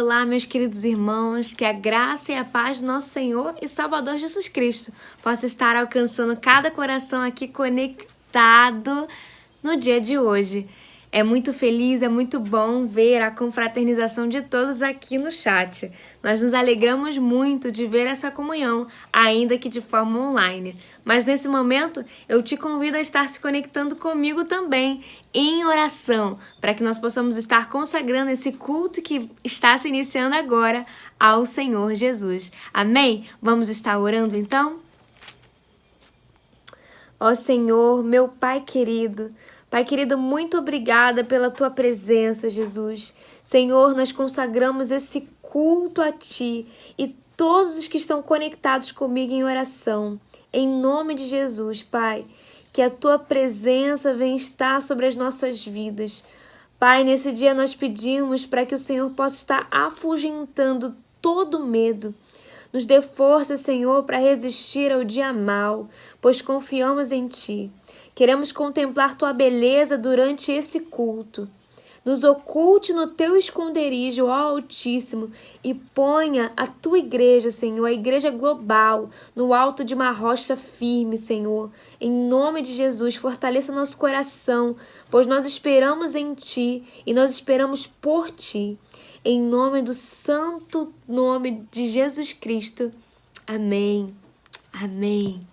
Olá, meus queridos irmãos, que a graça e a paz do nosso Senhor e Salvador Jesus Cristo possa estar alcançando cada coração aqui conectado no dia de hoje. É muito feliz, é muito bom ver a confraternização de todos aqui no chat. Nós nos alegramos muito de ver essa comunhão, ainda que de forma online. Mas nesse momento, eu te convido a estar se conectando comigo também, em oração, para que nós possamos estar consagrando esse culto que está se iniciando agora ao Senhor Jesus. Amém? Vamos estar orando então? Ó Senhor, meu Pai querido, muito obrigada pela Tua presença, Jesus. Senhor, nós consagramos esse culto a Ti e todos os que estão conectados comigo em oração. Em nome de Jesus, Pai, que a Tua presença venha estar sobre as nossas vidas. Pai, nesse dia nós pedimos para que o Senhor possa estar afugentando todo medo. Nos dê força, Senhor, para resistir ao dia mau, pois confiamos em Ti. Queremos contemplar Tua beleza durante esse culto. Nos oculte no Teu esconderijo, ó Altíssimo, e ponha a Tua igreja, Senhor, a igreja global, no alto de uma rocha firme, Senhor. Em nome de Jesus, fortaleça nosso coração, pois nós esperamos em Ti e nós esperamos por Ti. Em nome do santo nome de Jesus Cristo. Amém. Amém.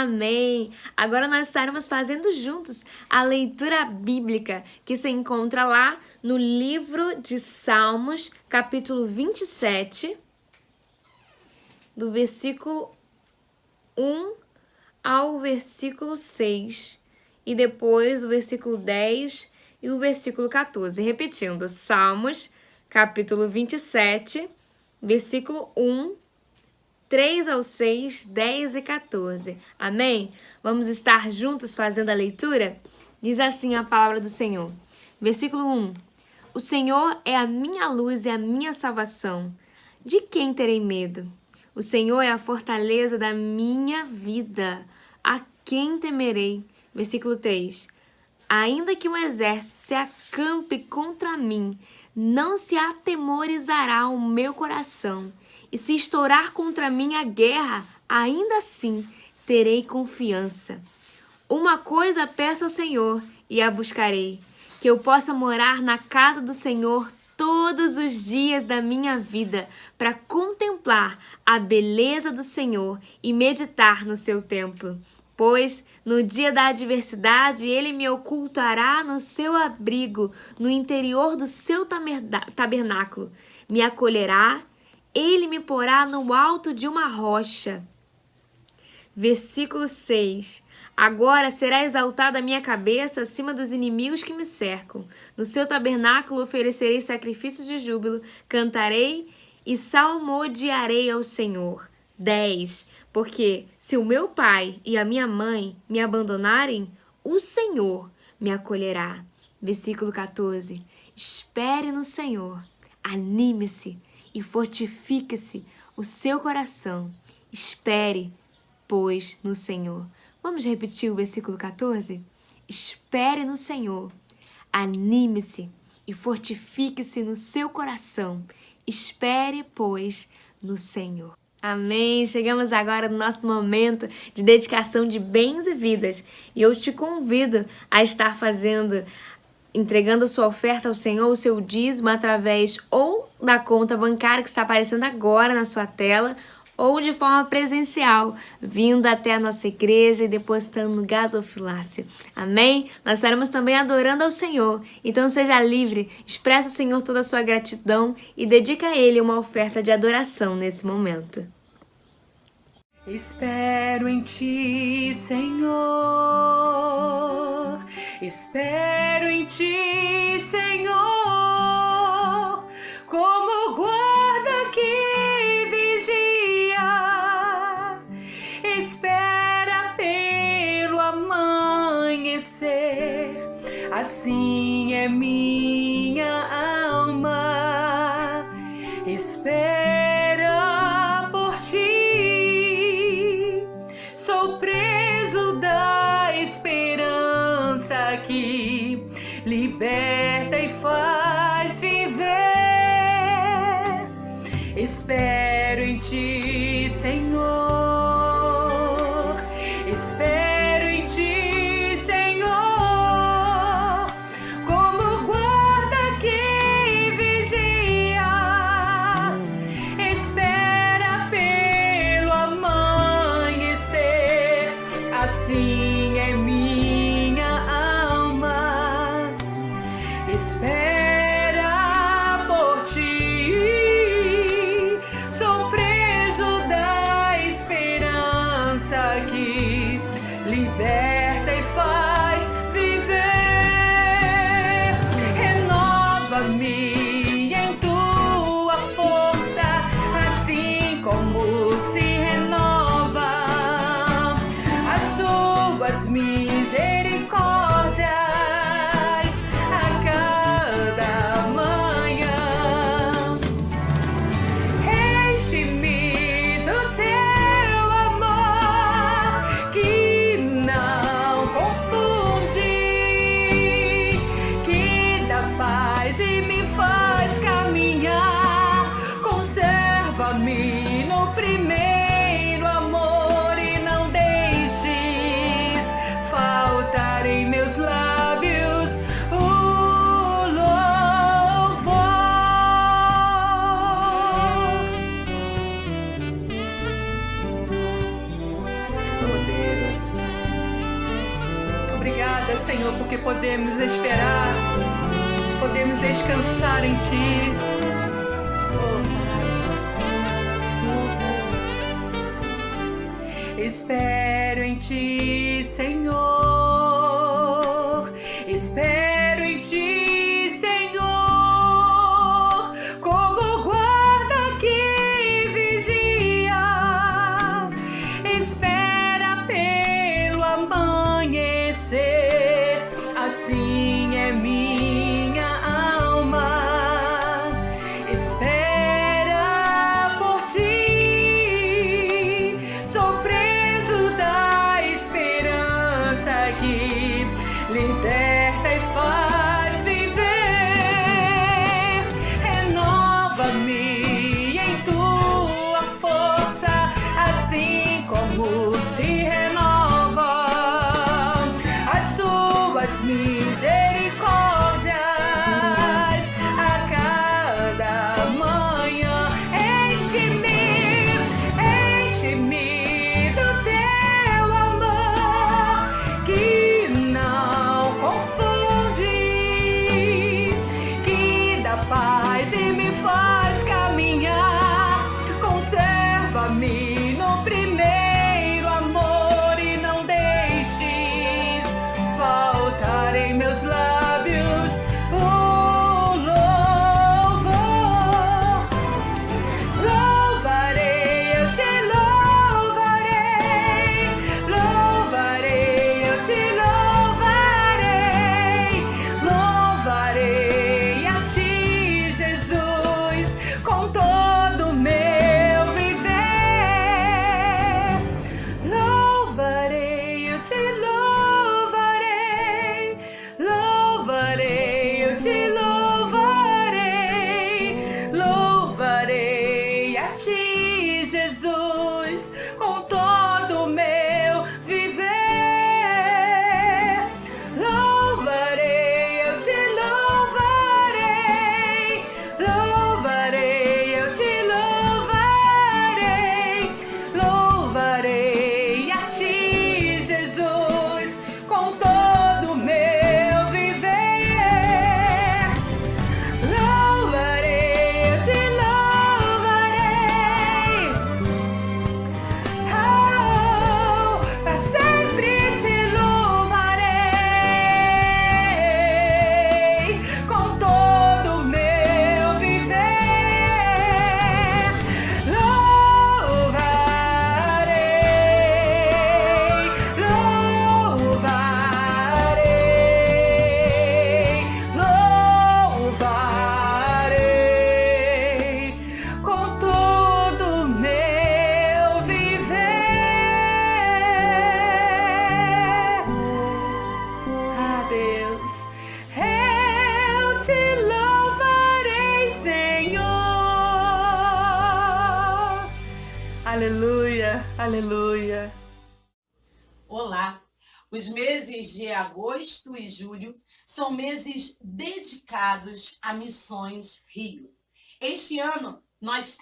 Amém! Agora nós estaremos fazendo juntos a leitura bíblica que se encontra lá no livro de Salmos, capítulo 27, do versículo 1 ao versículo 6, e depois o versículo 10 e o versículo 14. Repetindo, Salmos, capítulo 27, versículo 1, 3 ao 6, 10 e 14. Amém? Vamos estar juntos fazendo a leitura? Diz assim a palavra do Senhor. Versículo 1. O Senhor é a minha luz e a minha salvação. De quem terei medo? O Senhor é a fortaleza da minha vida. A quem temerei? Versículo 3. Ainda que um exército se acampe contra mim, não se atemorizará o meu coração. E se estourar contra mim a guerra, ainda assim terei confiança. Uma coisa peço ao Senhor e a buscarei, que eu possa morar na casa do Senhor todos os dias da minha vida, para contemplar a beleza do Senhor e meditar no seu templo. Pois no dia da adversidade ele me ocultará no seu abrigo, no interior do seu tabernáculo. Me acolherá, ele me porá no alto de uma rocha. Versículo 6. Agora será exaltada a minha cabeça acima dos inimigos que me cercam. No seu tabernáculo oferecerei sacrifícios de júbilo, cantarei e salmodiarei ao Senhor. 10. Porque se o meu pai e a minha mãe me abandonarem, o Senhor me acolherá. Versículo 14. Espere no Senhor, anime-se e fortifique-se o seu coração. Espere, pois, no Senhor. Vamos repetir o versículo 14? Espere no Senhor, anime-se e fortifique-se no seu coração. Espere, pois, no Senhor. Amém! Chegamos agora no nosso momento de dedicação de bens e vidas. E eu te convido a estar entregando a sua oferta ao Senhor, o seu dízimo, através ou da conta bancária que está aparecendo agora na sua tela, ou de forma presencial, vindo até a nossa igreja e depositando no gasofilácio. Amém? Nós estaremos também adorando ao Senhor. Então seja livre, expressa ao Senhor toda a sua gratidão e dedica a Ele uma oferta de adoração nesse momento. Espero em Ti, Senhor. Espero em Ti, Senhor. Como guarda que vigia, espera pelo amanhecer. Assim é minha alma, espera por Ti. Sou preso da esperança que liberta e faz viver. Espero em Ti, Senhor. Espero em Ti, Senhor. Como guarda que vigia, espera pelo amanhecer. Assim é minha alma, espera por Ti. Sou preso da esperança que liberta e faz viver. Renova-me em Tua força, assim como se renova as Tuas misericórdias a cada manhã. Enche-me do Teu amor que não confunde, que dá paz e me faz caminhar. Conserva-me no primeiro amor e não deixes faltar em meus lábios o louvor. Oh Deus, obrigada, Senhor, porque podemos esperar, podemos descansar em Ti. Oh, Pai. Espero em Ti, Senhor. Espero em Ti, Senhor. Como guarda que vigia, espera pelo amanhecer. Assim é minha alma, espera por Ti. Sou preso da esperança ti, Jesus, com todo o meu viver. Louvarei, eu te louvarei, louvarei, eu te louvarei, louvarei a ti, Jesus, com todo o meu viver. Louvarei, eu te louvarei, oh, para sempre te louvarei, com todo o meu viver. Louvarei, louvarei, louvarei, com todo o meu viver. Ah, Deus, eu te louvarei, Senhor. Aleluia, aleluia. Olá! Os meses de agosto e julho são meses dedicados a Missões Rio. Este ano nós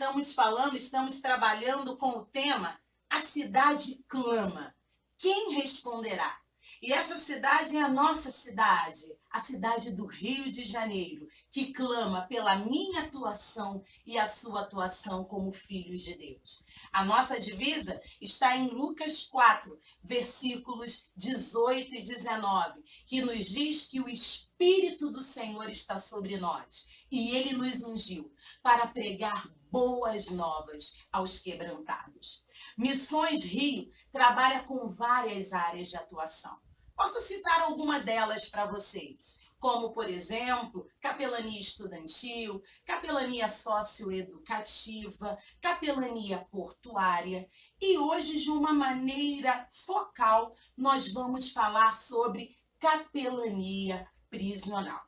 estamos trabalhando com o tema A Cidade Clama. Quem responderá? E essa cidade é a nossa cidade, a cidade do Rio de Janeiro, que clama pela minha atuação e a sua atuação como filhos de Deus. A nossa divisa está em Lucas 4, versículos 18 e 19, que nos diz que o Espírito do Senhor está sobre nós e Ele nos ungiu para pregar boas novas aos quebrantados. Missões Rio trabalha com várias áreas de atuação. Posso citar alguma delas para vocês, como, por exemplo, capelania estudantil, capelania socioeducativa, capelania portuária. E hoje, de uma maneira focal, nós vamos falar sobre capelania prisional.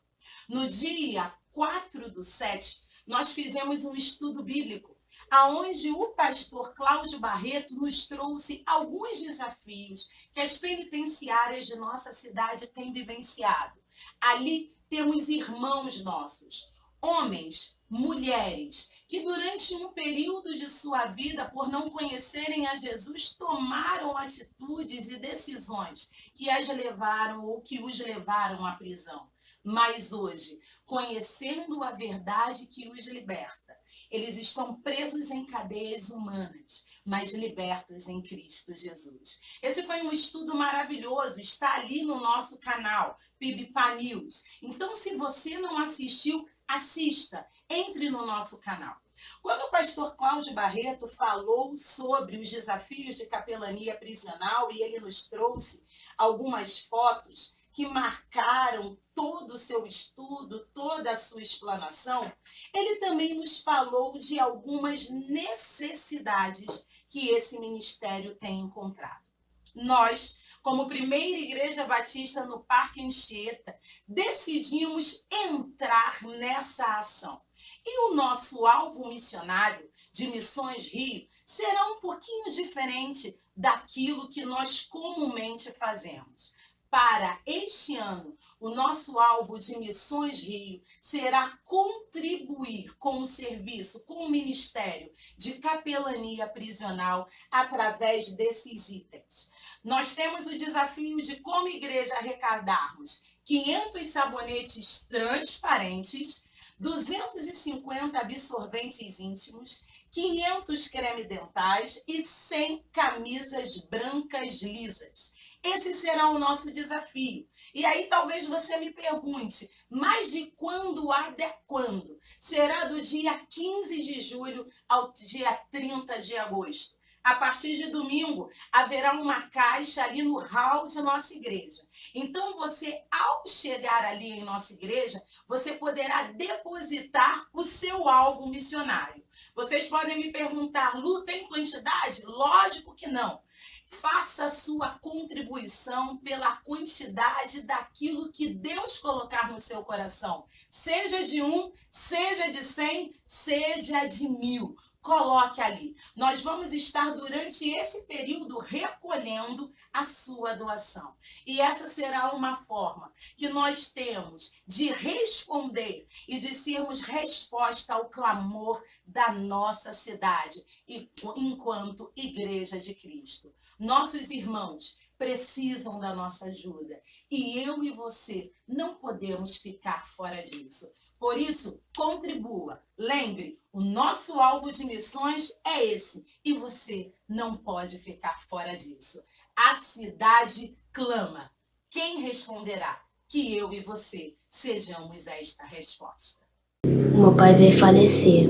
No dia 4/7, nós fizemos um estudo bíblico, aonde o pastor Cláudio Barreto nos trouxe alguns desafios que as penitenciárias de nossa cidade têm vivenciado. Ali temos irmãos nossos, homens, mulheres, que durante um período de sua vida, por não conhecerem a Jesus, tomaram atitudes e decisões que as levaram ou que os levaram à prisão. Mas hoje, conhecendo a verdade que os liberta, eles estão presos em cadeias humanas, mas libertos em Cristo Jesus. Esse foi um estudo maravilhoso, está ali no nosso canal, PIBPA News. Então, se você não assistiu, assista, entre no nosso canal. Quando o pastor Cláudio Barreto falou sobre os desafios de capelania prisional e ele nos trouxe algumas fotos que marcaram todo o seu estudo, toda a sua explanação, ele também nos falou de algumas necessidades que esse ministério tem encontrado. Nós, como primeira igreja batista no Parque Anchieta, decidimos entrar nessa ação. E o nosso alvo missionário de Missões Rio será um pouquinho diferente daquilo que nós comumente fazemos. Para este ano, o nosso alvo de Missões Rio será contribuir com o serviço, com o ministério de capelania prisional através desses itens. Nós temos o desafio de, como igreja, arrecadarmos 500 sabonetes transparentes, 250 absorventes íntimos, 500 creme dentais e 100 camisas brancas lisas. Esse será o nosso desafio. E aí talvez você me pergunte, mas de quando até quando? Será do dia 15 de julho ao dia 30 de agosto. A partir de domingo, haverá uma caixa ali no hall de nossa igreja. Então você, ao chegar ali em nossa igreja, você poderá depositar o seu alvo missionário. Vocês podem me perguntar, Lu, tem quantidade? Lógico que não. Faça a sua contribuição pela quantidade daquilo que Deus colocar no seu coração. Seja de 1, seja de 100, seja de 1000. coloque ali. Nós vamos estar durante esse período recolhendo a sua doação. E essa será uma forma que nós temos de responder e de sermos resposta ao clamor da nossa cidade enquanto Igreja de Cristo. Nossos irmãos precisam da nossa ajuda e eu e você não podemos ficar fora disso. Por isso, contribua. Lembre, o nosso alvo de missões é esse e você não pode ficar fora disso. A cidade clama. Quem responderá? Que eu e você sejamos esta resposta. O meu pai veio falecer.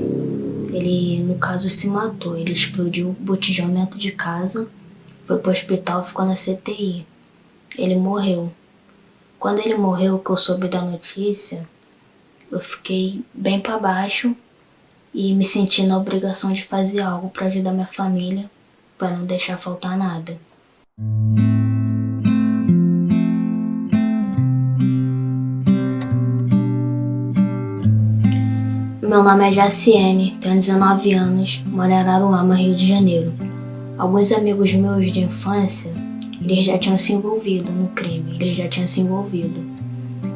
Ele, no caso, se matou. Ele explodiu o botijão dentro de casa, foi pro hospital, ficou na CTI. Ele morreu. Quando ele morreu, que eu soube da notícia, eu fiquei bem para baixo e me senti na obrigação de fazer algo para ajudar minha família, para não deixar faltar nada. Meu nome é Jaciene, tenho 19 anos, moro em Araruama, Rio de Janeiro. Alguns amigos meus de infância, eles já tinham se envolvido no crime,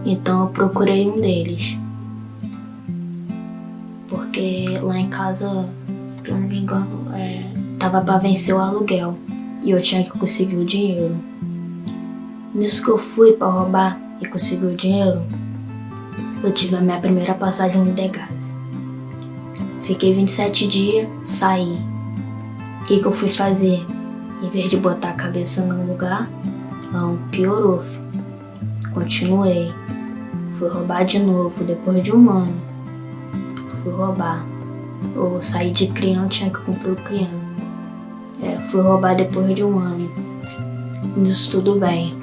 Então eu procurei um deles. Porque lá em casa, se eu não me engano, tava para vencer o aluguel e eu tinha que conseguir o dinheiro. Nisso que eu fui para roubar e conseguir o dinheiro, eu tive a minha primeira passagem no Degase. Fiquei 27 dias, saí. O que eu fui fazer? Em vez de botar a cabeça no lugar, não, piorou. Continuei. Fui roubar de novo, depois de 1 ano. Fui roubar. Eu saí de crião, tinha que cumprir o crião. Fui roubar depois de 1 ano. Nisso tudo bem.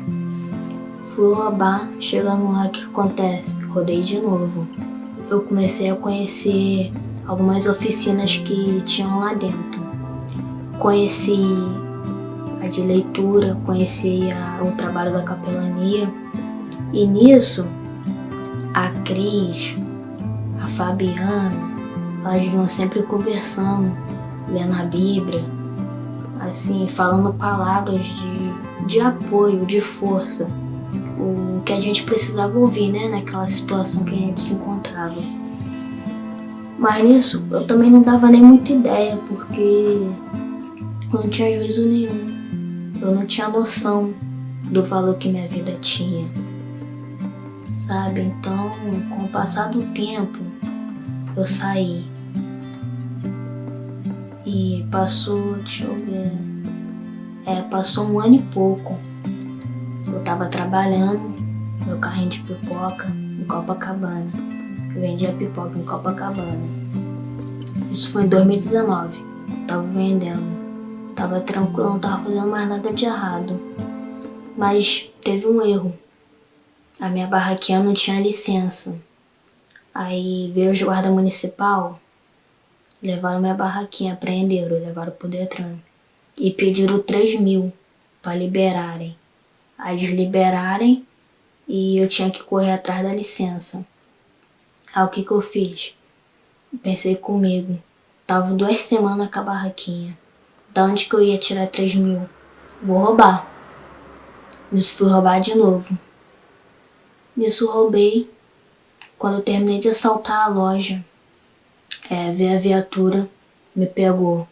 Fui roubar, chegando lá, o que acontece? Rodei de novo. Eu comecei a conhecer algumas oficinas que tinham lá dentro. Conheci a de leitura, conheci o trabalho da capelania. E nisso, a Cris, a Fabiana, elas vinham sempre conversando, lendo a Bíblia, assim, falando palavras de apoio, de força. O que a gente precisava ouvir, né, naquela situação que a gente se encontrava. Mas nisso eu também não dava nem muita ideia, porque eu não tinha juízo nenhum. Eu não tinha noção do valor que minha vida tinha, sabe? Então, com o passar do tempo, eu saí. E passou, passou 1 ano e pouco. Eu tava trabalhando, meu carrinho de pipoca em Copacabana. Eu vendia pipoca em Copacabana. Isso foi em 2019. Tava vendendo. Tava tranquilo, não tava fazendo mais nada de errado. Mas teve um erro. A minha barraquinha não tinha licença. Aí veio os guarda municipal, levaram minha barraquinha, prenderam, levaram pro Detran. E pediram 3.000 pra liberarem. Aí eles liberarem e eu tinha que correr atrás da licença. Aí o que eu fiz? Pensei comigo. Tava 2 semanas com a barraquinha. Da onde que eu ia tirar 3.000? Vou roubar. Nisso fui roubar de novo. Nisso roubei. Quando eu terminei de assaltar a loja, veio a viatura, me pegou.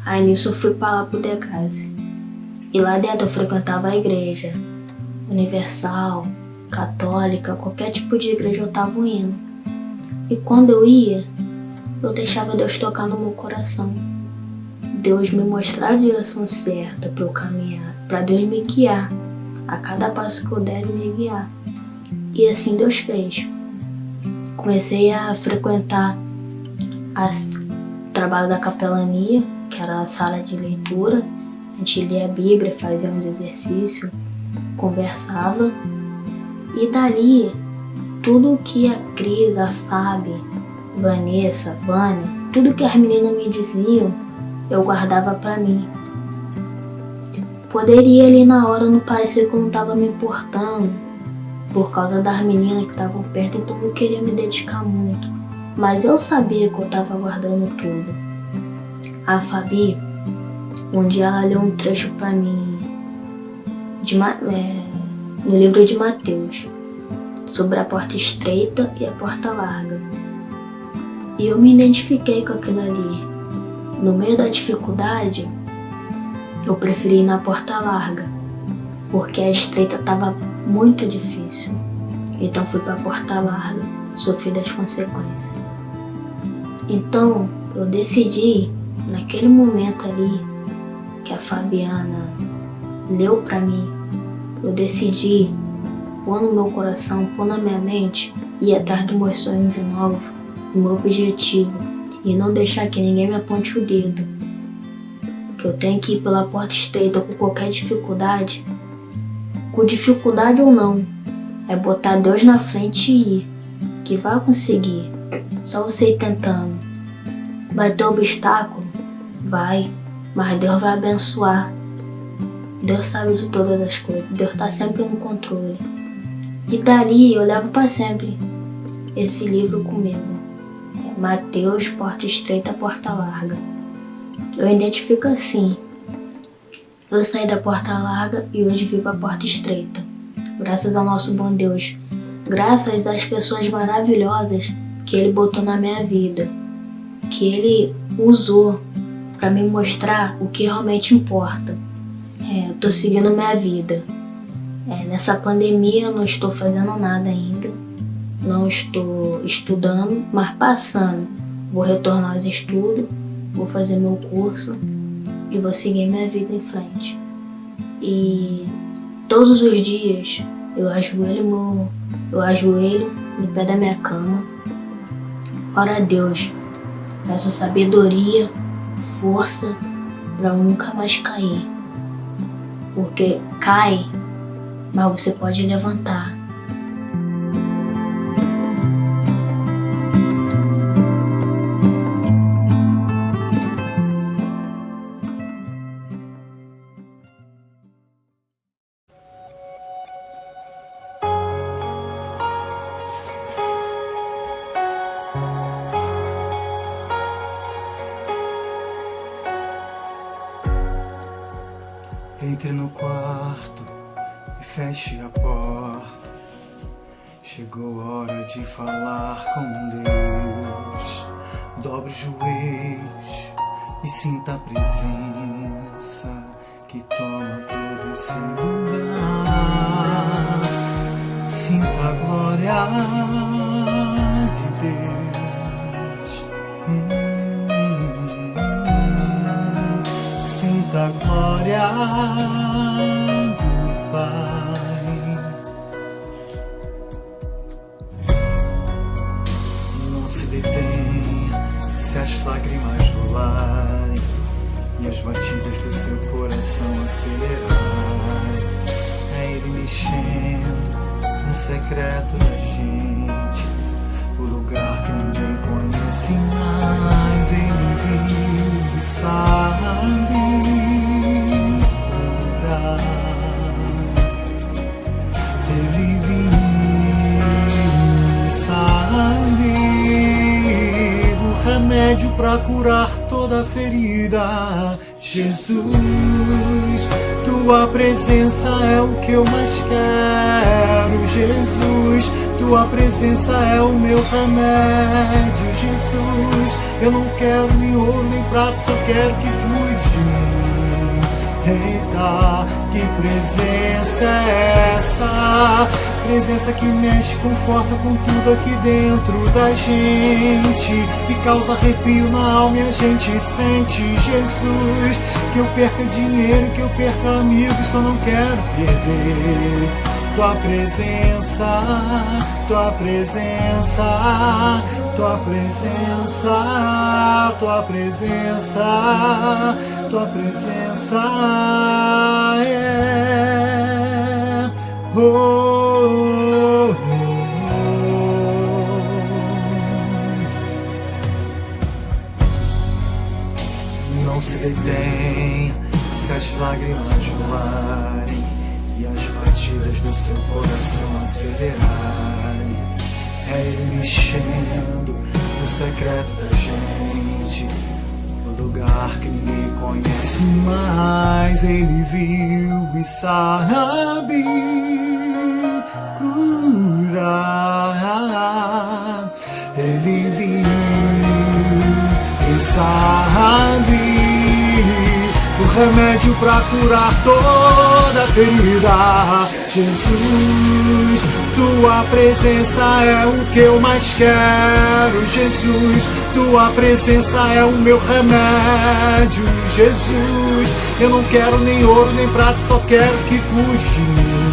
Aí nisso eu fui pra lá pro Degase. E lá dentro eu frequentava a igreja. Universal, católica, qualquer tipo de igreja eu tava indo. E quando eu ia, eu deixava Deus tocar no meu coração. Deus me mostrar a direção certa para eu caminhar, para Deus me guiar. A cada passo que eu der, Ele me guiar. E assim Deus fez. Comecei a frequentar o trabalho da capelania, que era a sala de leitura. A gente lia a Bíblia, fazia uns exercícios, conversava. E dali, tudo que a Cris, a Fábio, Vanessa, Vânia, tudo que as meninas me diziam, eu guardava pra mim. Poderia ali na hora não parecer que eu não tava me importando, por causa das meninas que estavam perto, então eu não queria me dedicar muito. mas eu sabia que eu estava guardando tudo. A Fabi, um dia ela leu um trecho para mim no livro de Mateus, sobre a porta estreita e a porta larga. E eu me identifiquei com aquilo ali. No meio da dificuldade, eu preferi ir na porta larga, porque a estreita estava muito difícil. Então fui para a porta larga, sofri das consequências. Então eu decidi, naquele momento ali que a Fabiana leu para mim, eu decidi pôr no meu coração, pôr na minha mente, ir atrás dos meus sonhos de novo, do meu objetivo, e não deixar que ninguém me aponte o dedo. Que eu tenho que ir pela porta estreita com qualquer dificuldade, com dificuldade ou não, é botar Deus na frente e ir, que vai conseguir, só você ir tentando. Vai ter obstáculo? Vai, mas Deus vai abençoar. Deus sabe de todas as coisas, Deus está sempre no controle. E dali eu levo para sempre esse livro comigo. Mateus, porta estreita, porta larga. Eu identifico assim. Eu saí da porta larga e hoje vivo a porta estreita. Graças ao nosso bom Deus. Graças às pessoas maravilhosas que Ele botou na minha vida. Que Ele usou para me mostrar o que realmente importa. Eu tô seguindo minha vida. Nessa pandemia eu não estou fazendo nada ainda. Não estou estudando, mas passando. Vou retornar aos estudos, vou fazer meu curso e vou seguir minha vida em frente. E todos os dias eu ajoelho no pé da minha cama, oro a Deus, peço sabedoria, força para eu nunca mais cair. Porque cai, mas você pode levantar. Entre no quarto e feche a porta. Chegou a hora de falar com Deus. Dobre os joelhos e sinta a presença que toma todo esse lugar. Sinta a glória de Deus. Sinta a glória do Pai. Não se detenha se as lágrimas rolarem e as batidas do seu coração acelerarem. É Ele mexendo no secreto da gente, o lugar que ninguém conhece mais. Ele vive e sabe curar. Ele vive e sabe o remédio para curar toda ferida. Jesus, tua presença é o que eu mais quero. Jesus, tua presença é o meu remédio. Jesus, eu não quero nem ouro nem prata, só quero que cuide de mim. Eita, que presença é essa? Presença que mexe, conforta com tudo aqui dentro da gente, que causa arrepio na alma e a gente sente. Jesus, que eu perca dinheiro, que eu perca amigos, só não quero perder tua presença, tua presença, tua presença, tua presença, tua presença é. Oh, oh, oh. Não se detenha se as lágrimas rolarem e as batidas do seu coração acelerarem. É Ele mexendo no secreto da gente, no lugar que ninguém conhece mais, ele viu e sabe curar. Ele viu e sabe o remédio para curar toda ferida. Jesus, tua presença é o que eu mais quero. Jesus, tua presença é o meu remédio. Jesus, eu não quero nem ouro nem prata, só quero que cuide de mim.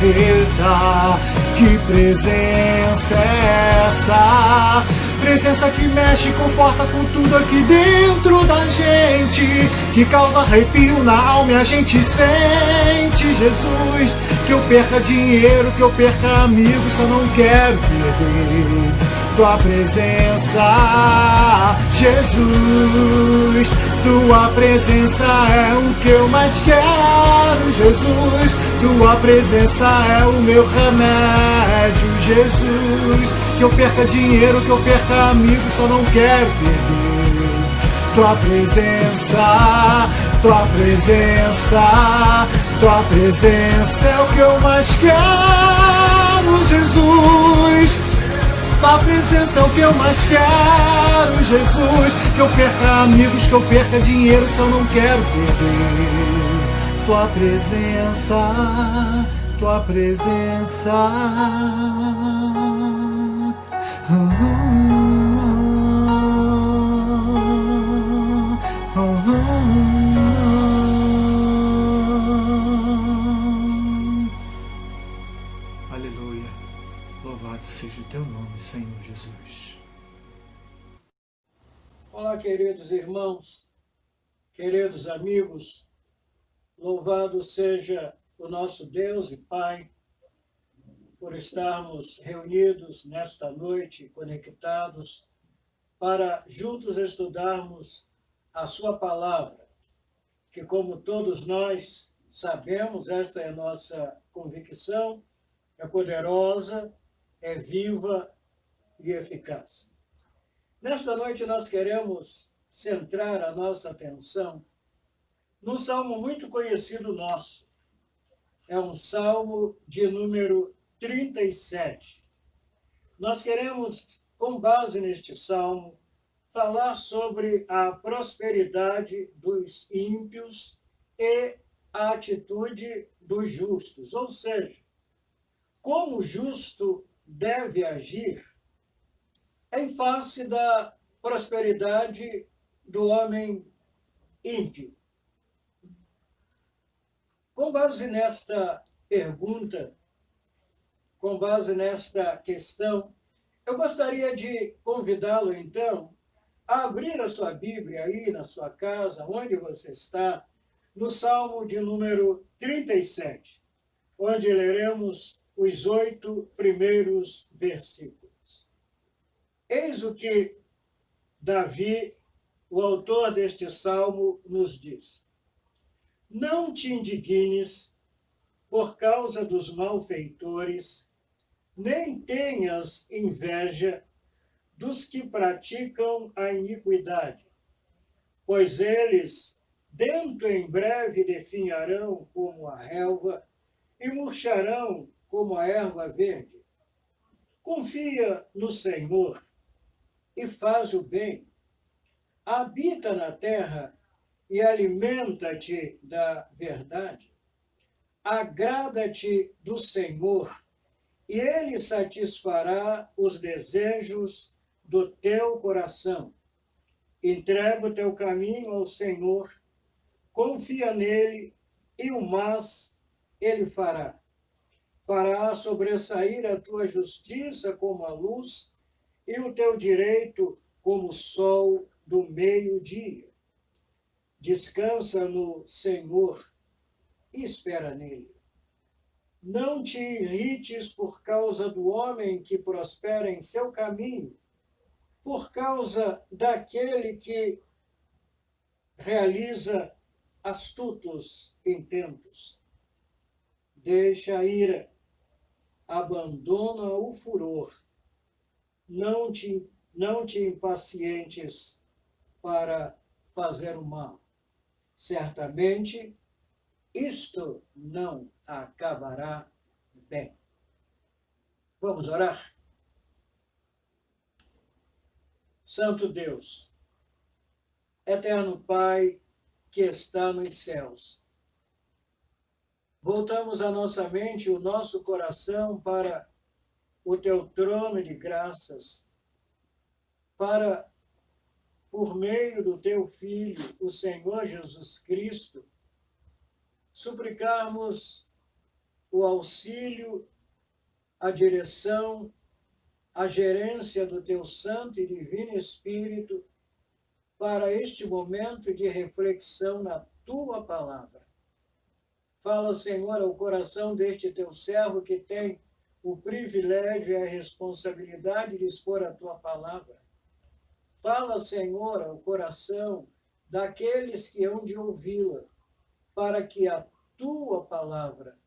Eita, que presença é essa? Presença que mexe e conforta com tudo aqui dentro da gente, que causa arrepio na alma e a gente sente. Jesus, que eu perca dinheiro, que eu perca amigos, só não quero perder tua presença. Jesus, tua presença é o que eu mais quero. Jesus, tua presença é o meu remédio. Jesus, que eu perca dinheiro, que eu perca amigos, só não quero perder tua presença. Tua presença, tua presença é o que eu mais quero. Jesus, tua presença é o que eu mais quero. Jesus, que eu perca amigos, que eu perca dinheiro, só não quero perder tua presença. Tua presença. Aleluia. Louvado seja o teu nome, Senhor Jesus. Olá, queridos irmãos, queridos amigos, louvado seja o nosso Deus e Pai por estarmos reunidos nesta noite, conectados, para juntos estudarmos a sua palavra, que, como todos nós sabemos, esta é a nossa convicção, é poderosa, é viva e eficaz. Nesta noite nós queremos centrar a nossa atenção num salmo muito conhecido nosso. É um salmo de número 37. Nós queremos, com base neste salmo, falar sobre a prosperidade dos ímpios e a atitude dos justos, ou seja, como o justo deve agir em face da prosperidade do homem ímpio. Com base nesta pergunta, com base nesta questão, eu gostaria de convidá-lo, então, a abrir a sua Bíblia aí na sua casa, onde você está, no Salmo de número 37, onde leremos os 8 primeiros versículos. Eis o que Davi, o autor deste salmo, nos diz: não te indignes por causa dos malfeitores, nem tenhas inveja dos que praticam a iniquidade, pois eles dentro em breve definharão como a relva e murcharão como a erva verde. Confia no Senhor e faz o bem. Habita na terra e alimenta-te da verdade. Agrada-te do Senhor, e Ele satisfará os desejos do teu coração. Entrega o teu caminho ao Senhor, confia nele, e o mais Ele fará. Fará sobressair a tua justiça como a luz, e o teu direito como o sol do meio-dia. Descansa no Senhor e espera nele. Não te irrites por causa do homem que prospera em seu caminho, por causa daquele que realiza astutos intentos. Deixa a ira, abandona o furor, não te não te impacientes para fazer o mal. Certamente isto não acabará bem. Vamos orar? Santo Deus, eterno Pai que está nos céus, voltamos a nossa mente e o nosso coração para o teu trono de graças, para, por meio do teu Filho, o Senhor Jesus Cristo, suplicarmos o auxílio, a direção, a gerência do teu Santo e Divino Espírito para este momento de reflexão na tua palavra. Fala, Senhor, ao coração deste teu servo que tem o privilégio e a responsabilidade de expor a tua palavra. Fala, Senhor, ao coração daqueles que hão de ouvi-la, para que a tua palavra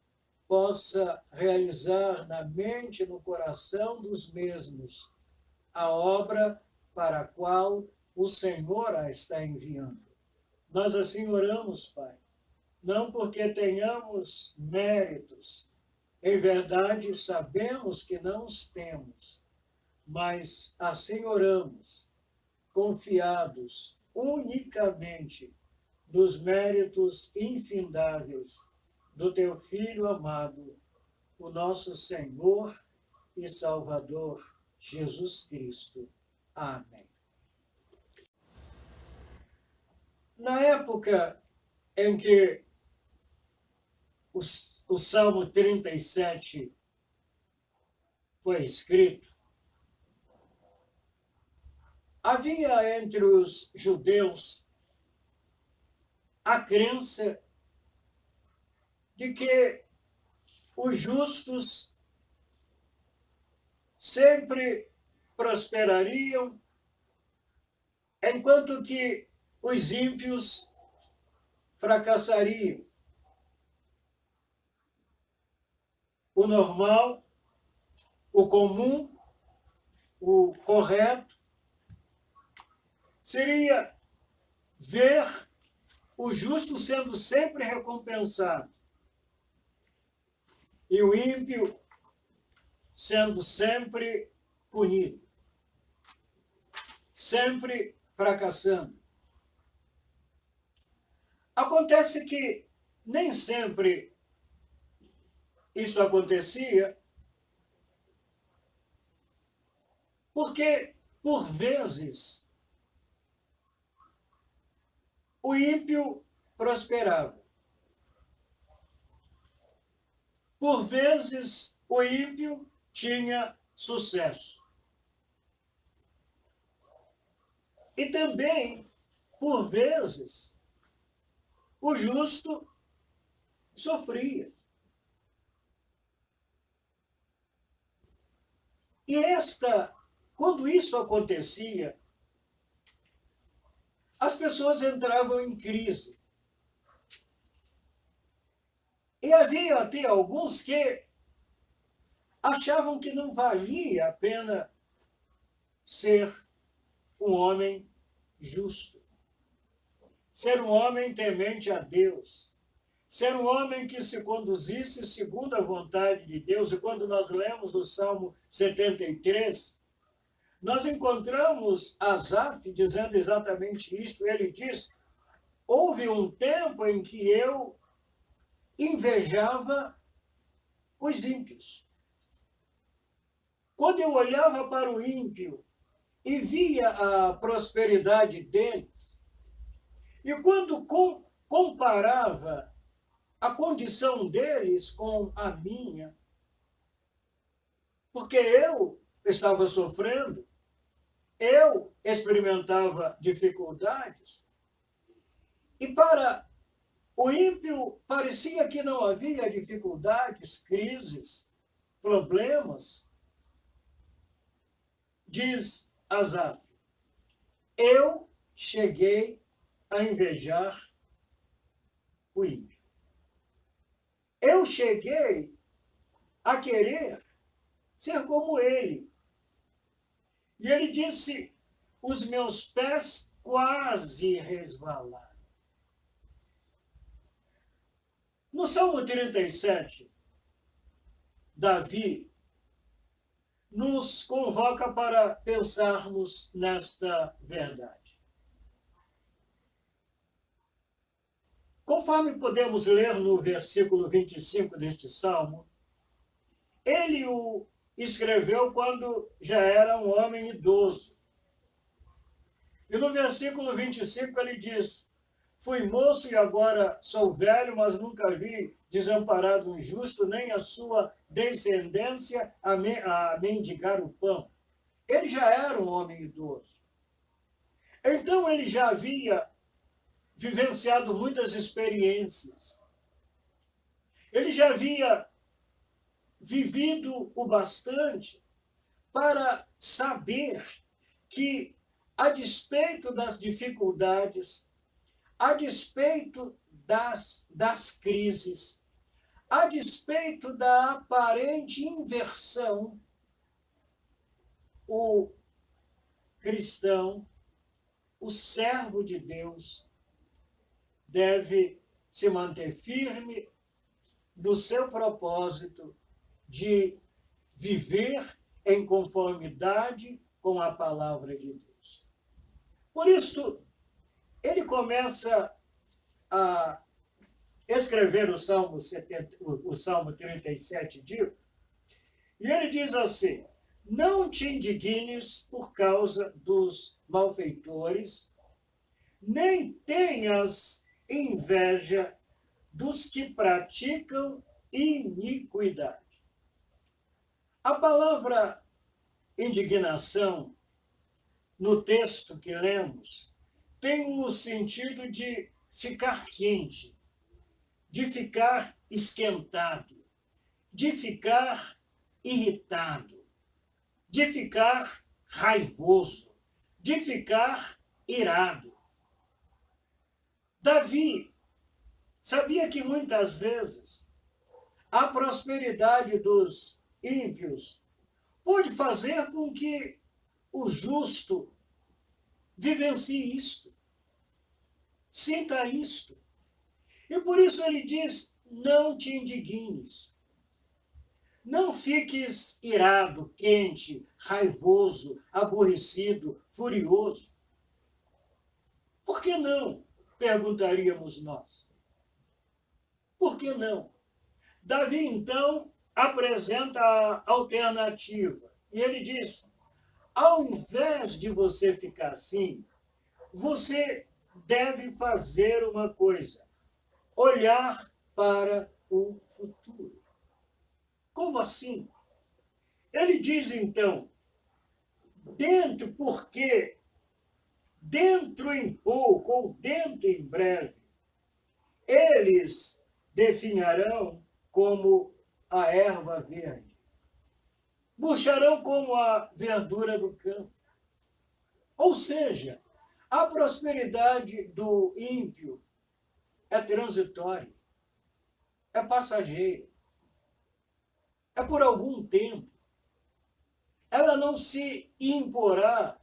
possa realizar na mente e no coração dos mesmos a obra para a qual o Senhor a está enviando. Nós assim oramos, Pai, não porque tenhamos méritos, em verdade sabemos que não os temos, mas assim oramos, confiados unicamente nos méritos infindáveis do teu Filho amado, o nosso Senhor e Salvador, Jesus Cristo. Amém. Na época em que o Salmo 37 foi escrito, havia entre os judeus a crença de que os justos sempre prosperariam, enquanto que os ímpios fracassariam. O normal, o comum, o correto, seria ver o justo sendo sempre recompensado e o ímpio sendo sempre punido, sempre fracassando. Acontece que nem sempre isso acontecia, porque, por vezes, o ímpio prosperava. Por vezes, o ímpio tinha sucesso. E também, por vezes, o justo sofria. E quando isso acontecia, as pessoas entravam em crise. E havia até alguns que achavam que não valia a pena ser um homem justo, ser um homem temente a Deus, ser um homem que se conduzisse segundo a vontade de Deus. E quando nós lemos o Salmo 73, nós encontramos Asaf dizendo exatamente isso. Ele diz: houve um tempo em que eu invejava os ímpios. Quando eu olhava para o ímpio e via a prosperidade deles, e quando comparava a condição deles com a minha, porque eu estava sofrendo, eu experimentava dificuldades, e para o ímpio parecia que não havia dificuldades, crises, problemas. Diz Asaf: eu cheguei a invejar o ímpio. Eu cheguei a querer ser como ele. E ele disse: os meus pés quase resvalaram. No Salmo 37, Davi nos convoca para pensarmos nesta verdade. Conforme podemos ler no versículo 25 deste salmo, ele o escreveu quando já era um homem idoso. E no versículo 25 ele diz: fui moço e agora sou velho, mas nunca vi desamparado um justo, nem a sua descendência a mendigar o pão. Ele já era um homem idoso. Então ele já havia vivenciado muitas experiências. Ele já havia vivido o bastante para saber que, a despeito das dificuldades, a despeito das crises, a despeito da aparente inversão, o cristão, o servo de Deus, deve se manter firme no seu propósito de viver em conformidade com a palavra de Deus. Por isso, ele começa a escrever o Salmo 37, e ele diz assim: não te indignes por causa dos malfeitores, nem tenhas inveja dos que praticam iniquidade. A palavra indignação, no texto que lemos, tem o sentido de ficar quente, de ficar esquentado, de ficar irritado, de ficar raivoso, de ficar irado. Davi sabia que muitas vezes a prosperidade dos ímpios pode fazer com que o justo vivencie isto, sinta isto. E por isso ele diz: não te indignes, não fiques irado, quente, raivoso, aborrecido, furioso. Por que não? Perguntaríamos nós. Por que não? Davi, então, apresenta a alternativa. E ele diz: ao invés de você ficar assim, você deve fazer uma coisa: olhar para o futuro. Como assim? Ele diz, então, porque dentro em pouco, ou dentro em breve, eles definharão como a erva verde, murcharão como a verdura do campo. Ou seja, a prosperidade do ímpio é transitória, é passageira, é por algum tempo. Ela não se imporá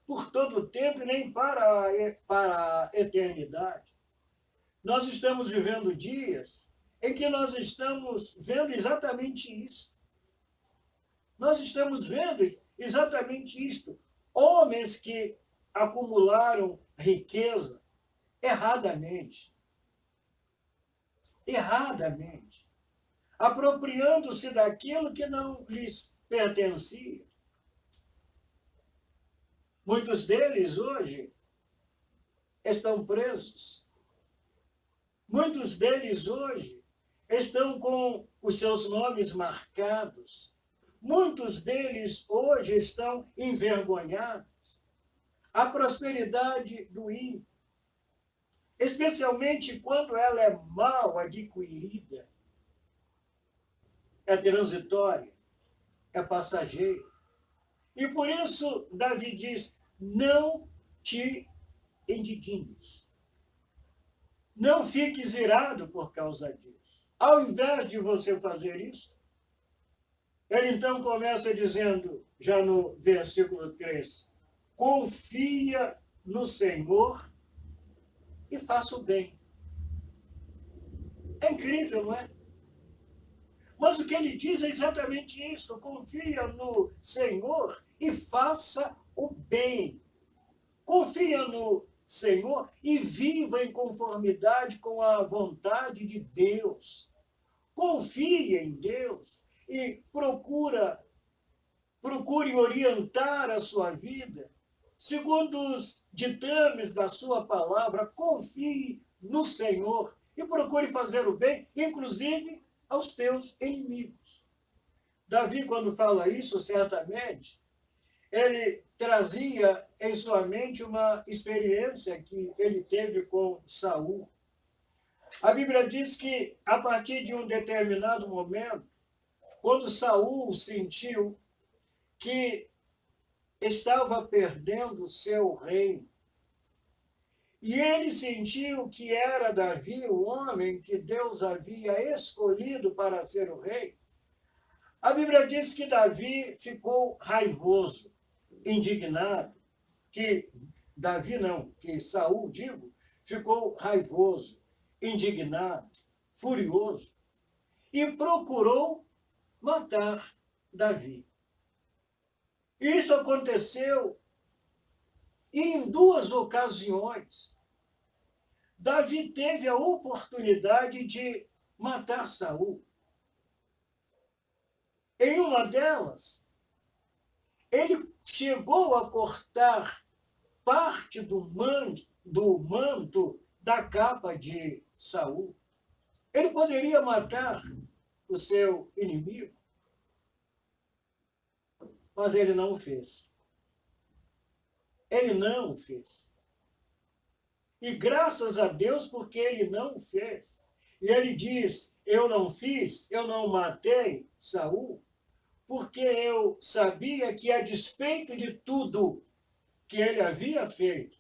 por todo o tempo, nem para a eternidade. Nós estamos vivendo dias em que nós estamos vendo exatamente isso. Nós estamos vendo exatamente isto. Homens que acumularam riqueza erradamente, apropriando-se daquilo que não lhes pertencia. Muitos deles hoje estão presos. Muitos deles hoje estão com os seus nomes marcados. Muitos deles hoje estão envergonhados. A prosperidade do ímpio, especialmente quando ela é mal adquirida, é transitória, é passageira. E por isso Davi diz: não te indignes. Não fiques irado por causa disso. Ao invés de você fazer isso, Ele então começa dizendo, já no versículo 3, confia no Senhor e faça o bem. É incrível, não é? Mas o que ele diz é exatamente isso, confia no Senhor e faça o bem. Confia no Senhor e viva em conformidade com a vontade de Deus. Confie em Deus e procure orientar a sua vida segundo os ditames da sua palavra. Confie no Senhor e procure fazer o bem, inclusive aos teus inimigos. Davi, quando fala isso, certamente, ele trazia em sua mente uma experiência que ele teve com Saul. A Bíblia diz que, a partir de um determinado momento, quando Saul sentiu que estava perdendo seu reino, e ele sentiu que era Davi o homem que Deus havia escolhido para ser o rei, a Bíblia diz que Davi ficou raivoso, indignado, que Saul, ficou raivoso, indignado, furioso, e procurou matar Davi. Isso aconteceu em 2 ocasiões. Davi teve a oportunidade de matar Saul. Em uma delas, ele chegou a cortar parte do manto da capa de Saul. Ele poderia matar o seu inimigo, mas ele não o fez. Ele não o fez. E graças a Deus porque ele não o fez. E ele diz, eu não matei Saul, porque eu sabia que, a despeito de tudo que ele havia feito,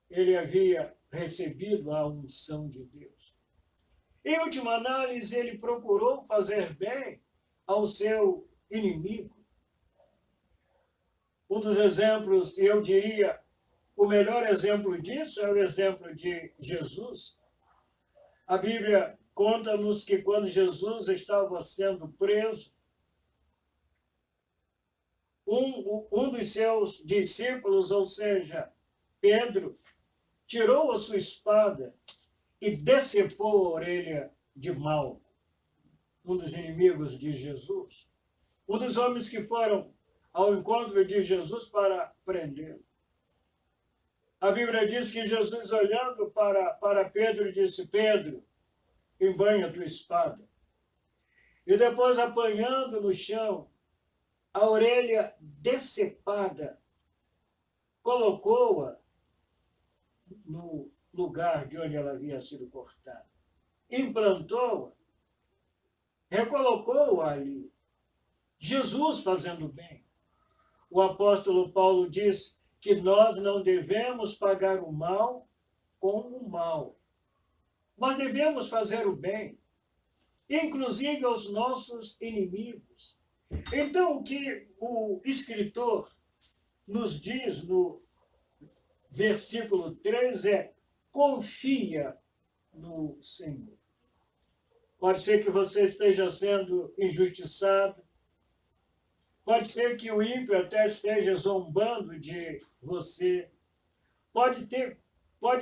ele havia recebido a unção de Deus. Em última análise, ele procurou fazer bem ao seu inimigo. Um dos exemplos, eu diria, o melhor exemplo disso é o exemplo de Jesus. A Bíblia conta-nos que quando Jesus estava sendo preso, um dos seus discípulos, ou seja, Pedro, tirou a sua espada e decepou a orelha de Malco, um dos inimigos de Jesus, um dos homens que foram ao encontro de Jesus para prendê-lo. A Bíblia diz que Jesus, olhando para Pedro, disse, Pedro, embanha a tua espada. E depois, apanhando no chão a orelha decepada, colocou-a no lugar de onde ela havia sido cortada. Implantou-a, recolocou-a ali. Jesus fazendo bem. O apóstolo Paulo diz que nós não devemos pagar o mal com o mal, mas devemos fazer o bem, inclusive aos nossos inimigos. Então, o que o escritor nos diz no versículo 3 é: confia no Senhor. Pode ser que você esteja sendo injustiçado, pode ser que o ímpio até esteja zombando de você, pode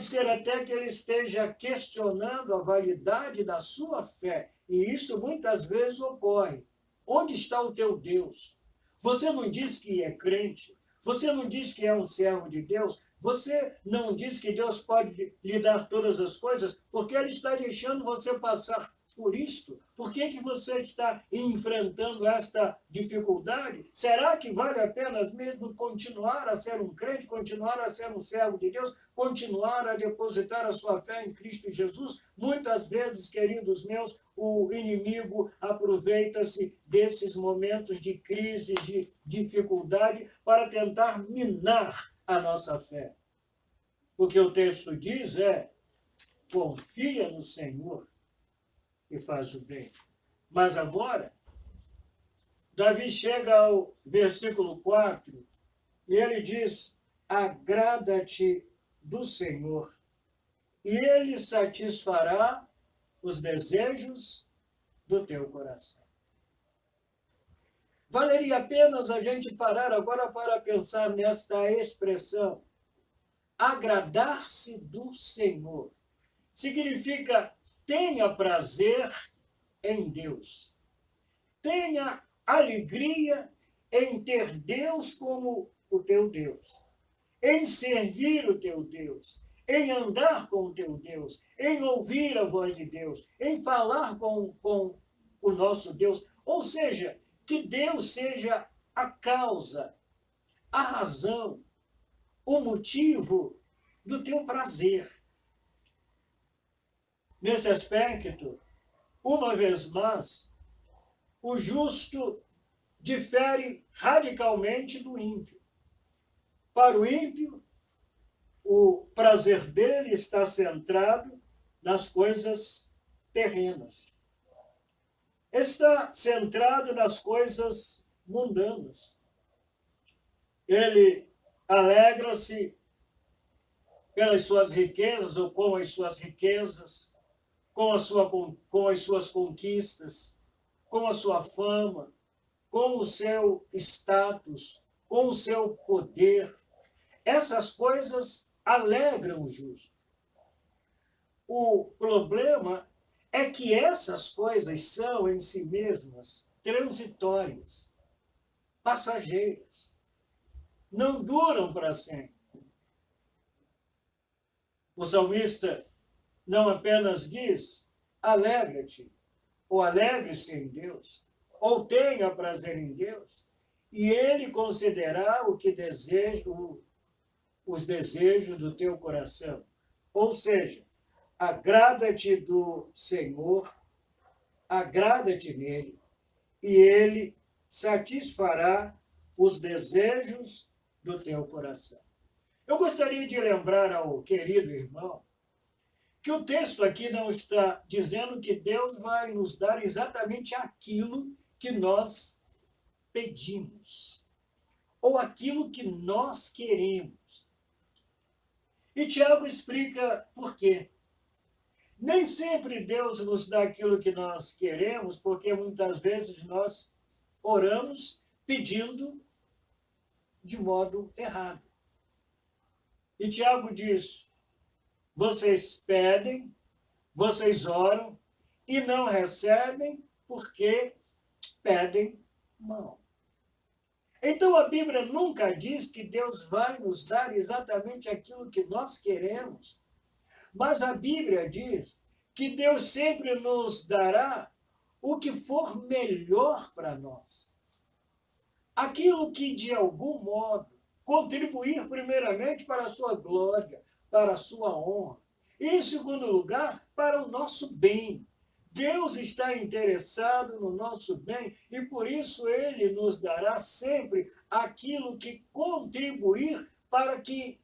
ser até que ele esteja questionando a validade da sua fé, e isso muitas vezes ocorre. Onde está o teu Deus? Você não diz que é crente, você não diz que é um servo de Deus, você não diz que Deus pode lhe dar todas as coisas, porque Ele está deixando você passar por isto? Por que você está enfrentando esta dificuldade? Será que vale a pena mesmo continuar a ser um crente, continuar a ser um servo de Deus, continuar a depositar a sua fé em Cristo Jesus? Muitas vezes, queridos meus, o inimigo aproveita-se desses momentos de crise, de dificuldade, para tentar minar a nossa fé. O que o texto diz é: confia no Senhor e faz o bem. Mas agora, Davi chega ao versículo 4 e ele diz: agrada-te do Senhor, e ele satisfará os desejos do teu coração. Valeria apenas a gente parar agora para pensar nesta expressão. Agradar-se do Senhor significa tenha prazer em Deus. Tenha alegria em ter Deus como o teu Deus, em servir o teu Deus, em andar com o teu Deus, em ouvir a voz de Deus, em falar com o nosso Deus. Ou seja, que Deus seja a causa, a razão, o motivo do teu prazer. Nesse aspecto, uma vez mais, o justo difere radicalmente do ímpio. Para o ímpio, o prazer dele está centrado nas coisas terrenas. Está centrado nas coisas mundanas. Ele alegra-se pelas suas riquezas ou com as suas riquezas, com as suas conquistas, com a sua fama, com o seu status, com o seu poder. Essas coisas alegram o justo. O problema é que essas coisas são em si mesmas transitórias, passageiras, não duram para sempre. O salmista não apenas diz, alegra-te, ou alegre-se em Deus, ou tenha prazer em Deus, e ele concederá o que deseja, os desejos do teu coração. Ou seja, agrada-te do Senhor, agrada-te nele, e ele satisfará os desejos do teu coração. Eu gostaria de lembrar ao querido irmão que o texto aqui não está dizendo que Deus vai nos dar exatamente aquilo que nós pedimos, ou aquilo que nós queremos. E Tiago explica por quê. Nem sempre Deus nos dá aquilo que nós queremos, porque muitas vezes nós oramos pedindo de modo errado. E Tiago diz, vocês pedem, vocês oram e não recebem porque pedem mal. Então a Bíblia nunca diz que Deus vai nos dar exatamente aquilo que nós queremos, mas a Bíblia diz que Deus sempre nos dará o que for melhor para nós. Aquilo que de algum modo contribuir primeiramente para a sua glória, para a sua honra. E, em segundo lugar, para o nosso bem. Deus está interessado no nosso bem e, por isso, Ele nos dará sempre aquilo que contribuir para que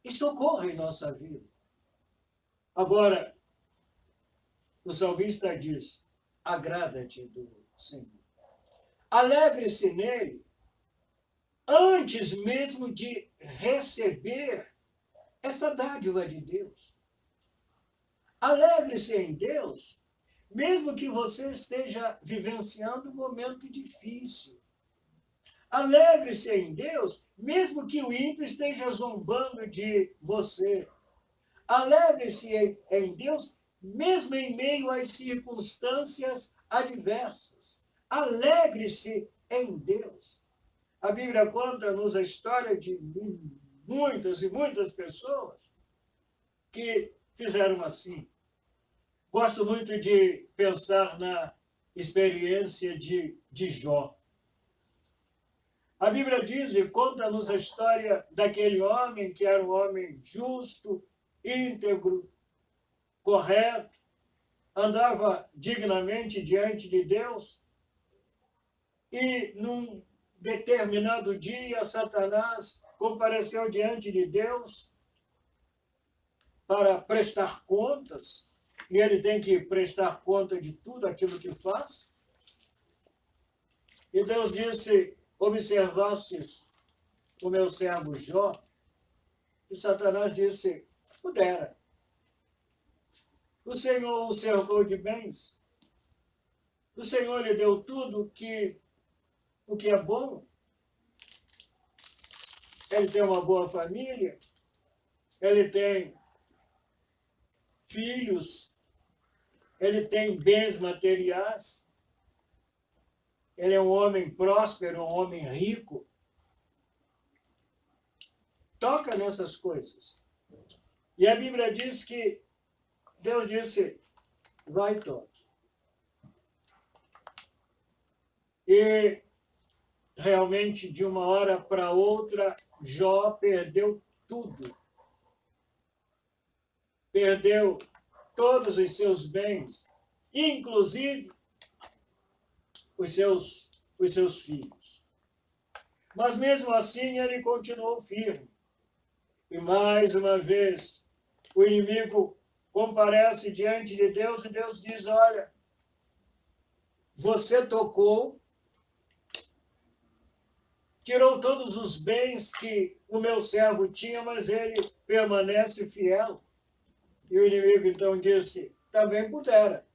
isto ocorra em nossa vida. Agora, o salmista diz, agrada-te do Senhor. Alegre-se nele, antes mesmo de receber esta dádiva de Deus. Alegre-se em Deus, mesmo que você esteja vivenciando um momento difícil. Alegre-se em Deus, mesmo que o ímpio esteja zombando de você. Alegre-se em Deus, mesmo em meio às circunstâncias adversas. Alegre-se em Deus. A Bíblia conta-nos a história de muitas e muitas pessoas que fizeram assim. Gosto muito de pensar na experiência de Jó. A Bíblia diz e conta-nos a história daquele homem que era um homem justo, íntegro, correto, andava dignamente diante de Deus e num determinado dia, Satanás compareceu diante de Deus para prestar contas, e ele tem que prestar conta de tudo aquilo que faz. E Deus disse, observastes o meu servo Jó? E Satanás disse, pudera. O Senhor o cercou de bens. O Senhor lhe deu tudo o que é bom. Ele tem uma boa família. Ele tem filhos. Ele tem bens materiais. Ele é um homem próspero, um homem rico. Toca nessas coisas. E a Bíblia diz que Deus disse, vai, toque. E realmente, de uma hora para outra, Jó perdeu tudo. Perdeu todos os seus bens, inclusive os seus filhos. Mas mesmo assim ele continuou firme. E mais uma vez, o inimigo comparece diante de Deus e Deus diz, olha, você tocou, tirou todos os bens que o meu servo tinha, mas ele permanece fiel. E o inimigo então disse, também pudera.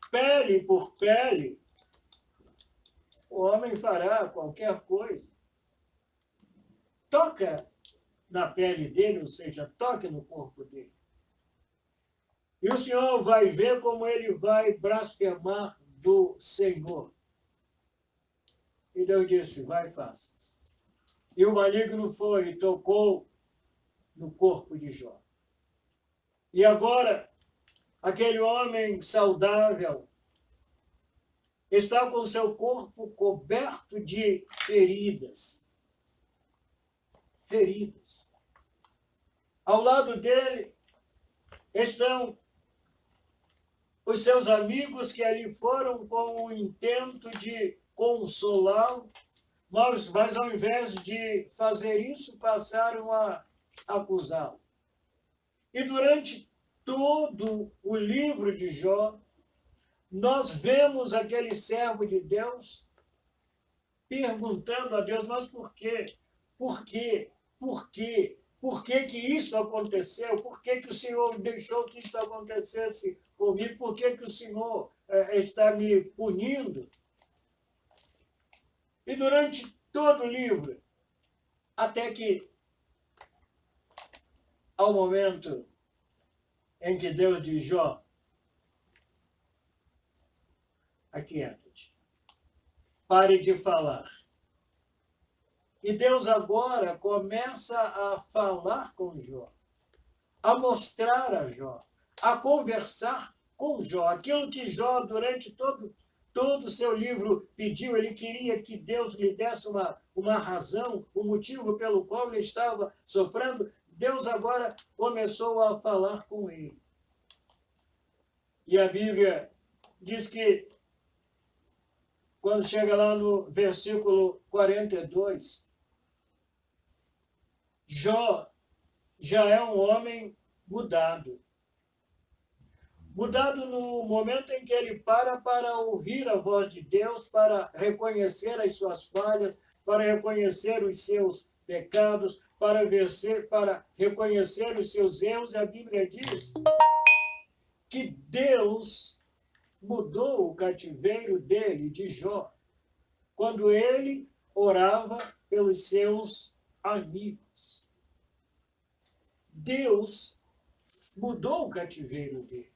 Pele por pele, o homem fará qualquer coisa. Toca na pele dele, ou seja, toque no corpo dele. E o Senhor vai ver como ele vai blasfemar do Senhor. E Deus disse, vai, faça. E o maligno foi e tocou no corpo de Jó. E agora, aquele homem saudável está com seu corpo coberto de feridas. Feridas. Ao lado dele estão os seus amigos que ali foram com o intento de consolá-lo, mas ao invés de fazer isso, passaram a acusá-lo. E durante todo o livro de Jó, nós vemos aquele servo de Deus perguntando a Deus, mas por quê? Por quê? Por quê? Por que que isso aconteceu? Por que que o Senhor deixou que isso acontecesse comigo? Por que que o Senhor está me punindo? E durante todo o livro, até que, ao momento em que Deus diz, Jó, aquieta-te, pare de falar. E Deus agora começa a falar com Jó, a mostrar a Jó, a conversar com Jó. Aquilo que Jó, durante todo o seu livro, pediu, ele queria que Deus lhe desse uma razão, um motivo pelo qual ele estava sofrendo. Deus agora começou a falar com ele. E a Bíblia diz que, quando chega lá no versículo 42, Jó já é um homem mudado. Mudado no momento em que ele para ouvir a voz de Deus, para reconhecer as suas falhas, para reconhecer os seus pecados, para reconhecer os seus erros. E a Bíblia diz que Deus mudou o cativeiro dele, de Jó, quando ele orava pelos seus amigos. Deus mudou o cativeiro dele,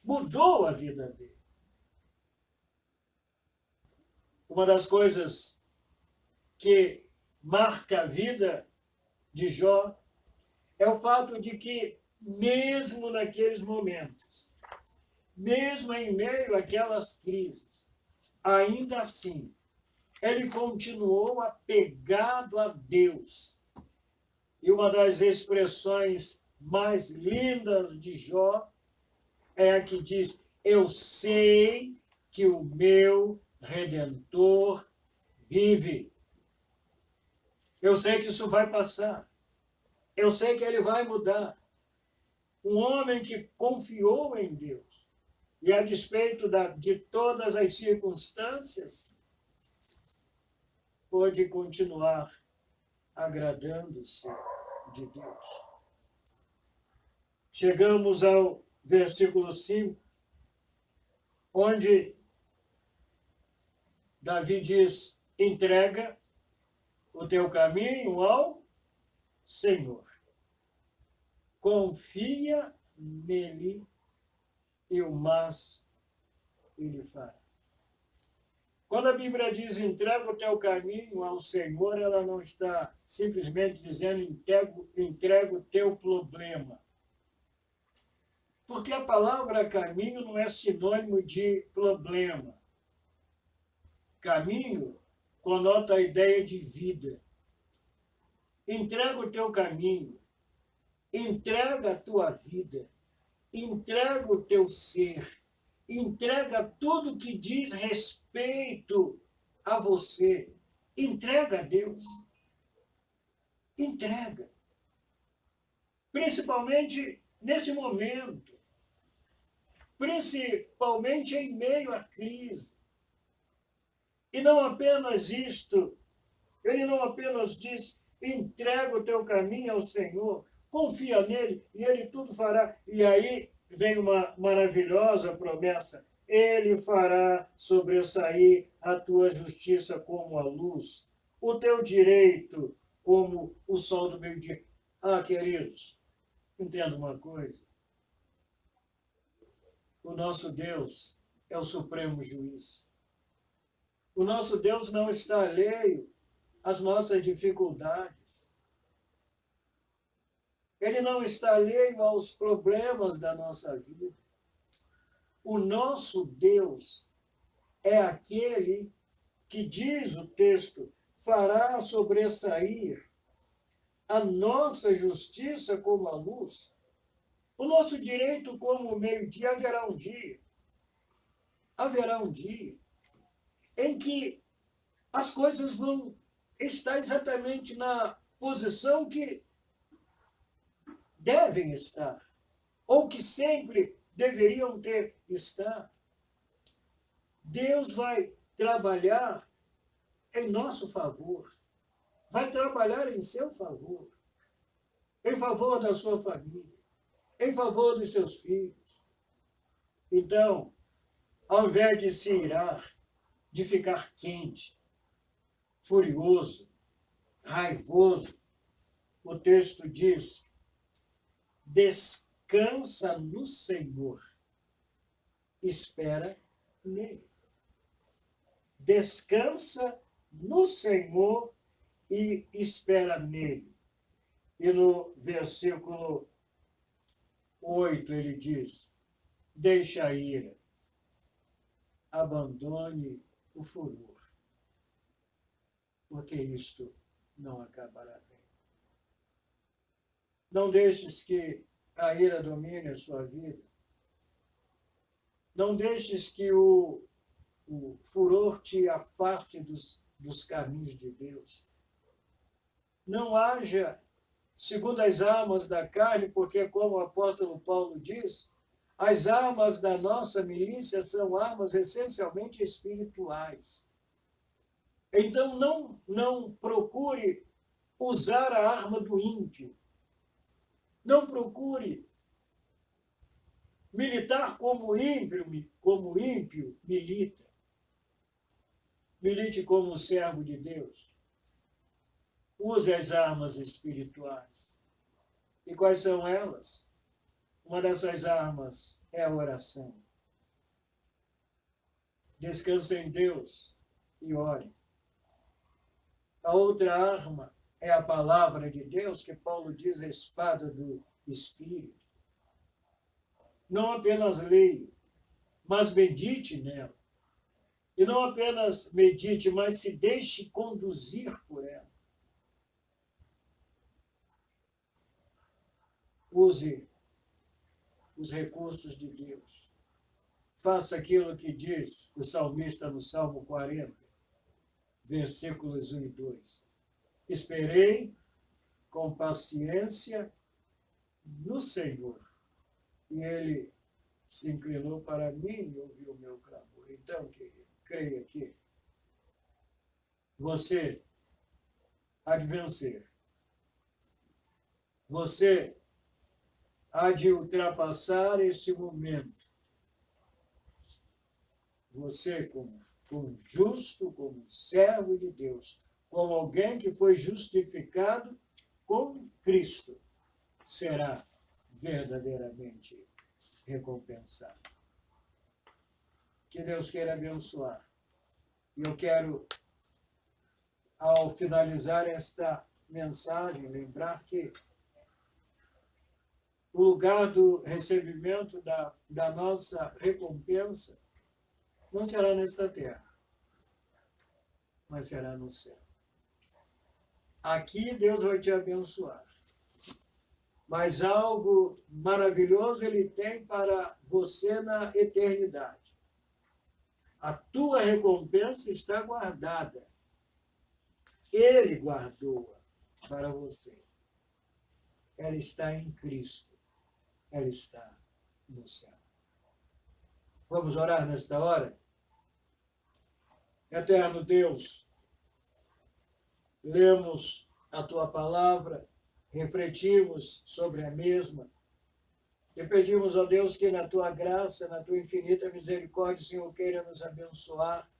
mudou a vida dele. Uma das coisas que marca a vida de Jó é o fato de que, mesmo naqueles momentos, mesmo em meio àquelas crises, ainda assim, ele continuou apegado a Deus. E uma das expressões mais lindas de Jó é a que diz, eu sei que o meu Redentor vive. Eu sei que isso vai passar. Eu sei que ele vai mudar. Um homem que confiou em Deus. E a despeito de todas as circunstâncias, pode continuar agradando-se de Deus. Chegamos ao versículo 5, onde Davi diz: entrega o teu caminho ao Senhor. Confia nele e o mais ele fará. Quando a Bíblia diz entrega o teu caminho ao Senhor, ela não está simplesmente dizendo entrega o teu problema. Porque a palavra caminho não é sinônimo de problema. Caminho conota a ideia de vida. Entrega o teu caminho, entrega a tua vida, entrega o teu ser, entrega tudo que diz respeito a você. Entrega a Deus. Entrega. Principalmente neste momento. Principalmente em meio à crise. E não apenas isto, ele não apenas diz, entrega o teu caminho ao Senhor, confia nele e ele tudo fará. E aí vem uma maravilhosa promessa: ele fará sobressair a tua justiça como a luz, o teu direito como o sol do meio-dia. Ah, queridos, entenda uma coisa: o nosso Deus é o supremo juiz. O nosso Deus não está alheio às nossas dificuldades. Ele não está alheio aos problemas da nossa vida. O nosso Deus é aquele que, diz o texto, fará sobressair a nossa justiça como a luz, o nosso direito como o meio-dia. Haverá um dia em que as coisas vão estar exatamente na posição que devem estar, ou que sempre deveriam ter estado. Deus vai trabalhar em nosso favor, vai trabalhar em seu favor, em favor da sua família, em favor dos seus filhos. Então, ao invés de se irar, de ficar quente, furioso, raivoso, o texto diz: descansa no Senhor, espera nele. Descansa no Senhor e espera nele. E no versículo 8 ele diz: deixa a ira, abandone o furor, porque isto não acabará bem. Não deixes que a ira domine a sua vida. Não deixes que o furor te afaste dos caminhos de Deus. Não haja segundo as armas da carne, porque, como o apóstolo Paulo diz, as armas da nossa milícia são armas essencialmente espirituais. Então, não procure usar a arma do ímpio. Não procure militar como ímpio milita. Milite como servo de Deus. Use as armas espirituais. E quais são elas? Uma dessas armas é a oração. Descanse em Deus e ore. A outra arma é a palavra de Deus, que Paulo diz a espada do Espírito. Não apenas leia, mas medite nela. E não apenas medite, mas se deixe conduzir por ela. Use os recursos de Deus. Faça aquilo que diz o salmista no Salmo 40, versículos 1 e 2. Esperei com paciência no Senhor, e Ele se inclinou para mim e ouviu o meu clamor. Então, querido, creia que você há de vencer. Você há de ultrapassar este momento. Você, como justo, como servo de Deus, como alguém que foi justificado com Cristo, será verdadeiramente recompensado. Que Deus queira abençoar. E eu quero, ao finalizar esta mensagem, lembrar que o lugar do recebimento da nossa recompensa não será nesta terra, mas será no céu. Aqui Deus vai te abençoar. Mas algo maravilhoso Ele tem para você na eternidade. A tua recompensa está guardada. Ele guardou-a para você. Ela está em Cristo. Ela está no céu. Vamos orar nesta hora? Eterno Deus, lemos a Tua palavra, refletimos sobre a mesma e pedimos a Deus que na Tua graça, na Tua infinita misericórdia, o Senhor queira nos abençoar,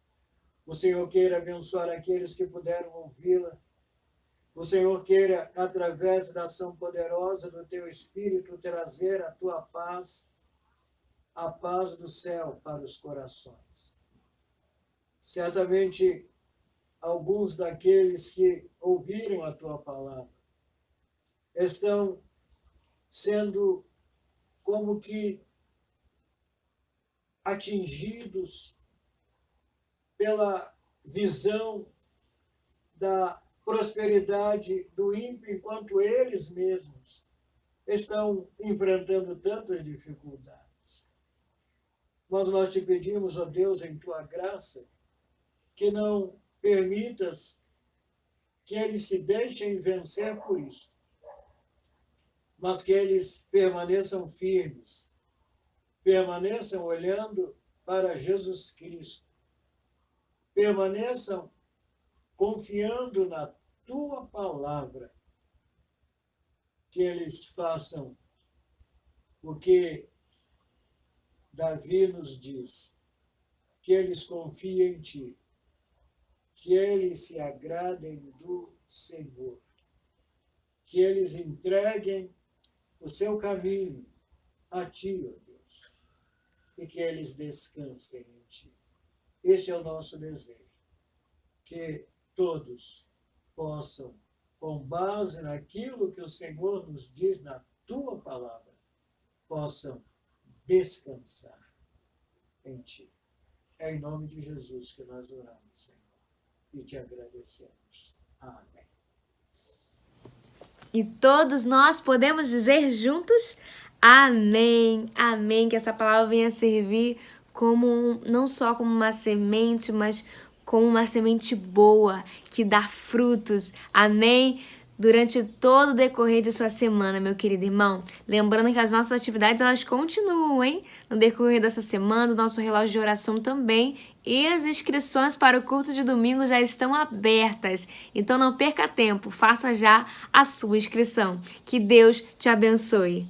o Senhor queira abençoar aqueles que puderam ouvi-la, o Senhor queira, através da ação poderosa do Teu Espírito, trazer a Tua paz, a paz do céu para os corações. Certamente, alguns daqueles que ouviram a Tua palavra estão sendo como que atingidos pela visão da prosperidade do ímpio, enquanto eles mesmos estão enfrentando tantas dificuldades. Mas nós te pedimos, ó Deus, em Tua graça, que não permitas que eles se deixem vencer por isso, mas que eles permaneçam firmes, permaneçam olhando para Jesus Cristo, permaneçam confiando na Tua palavra, que eles façam o que Davi nos diz, que eles confiem em Ti, que eles se agradem do Senhor, que eles entreguem o seu caminho a Ti, ó Deus, e que eles descansem em Ti. Este é o nosso desejo, que todos possam, com base naquilo que o Senhor nos diz na Tua palavra, possam descansar em Ti. É em nome de Jesus que nós oramos, Senhor, e te agradecemos. Amém. E todos nós podemos dizer juntos, amém, amém, que essa palavra venha servir como não só como uma semente, mas como uma semente boa, que dá frutos, amém? Durante todo o decorrer de sua semana, meu querido irmão. Lembrando que as nossas atividades, elas continuam, hein? No decorrer dessa semana, o nosso relógio de oração também. E as inscrições para o culto de domingo já estão abertas. Então não perca tempo, faça já a sua inscrição. Que Deus te abençoe.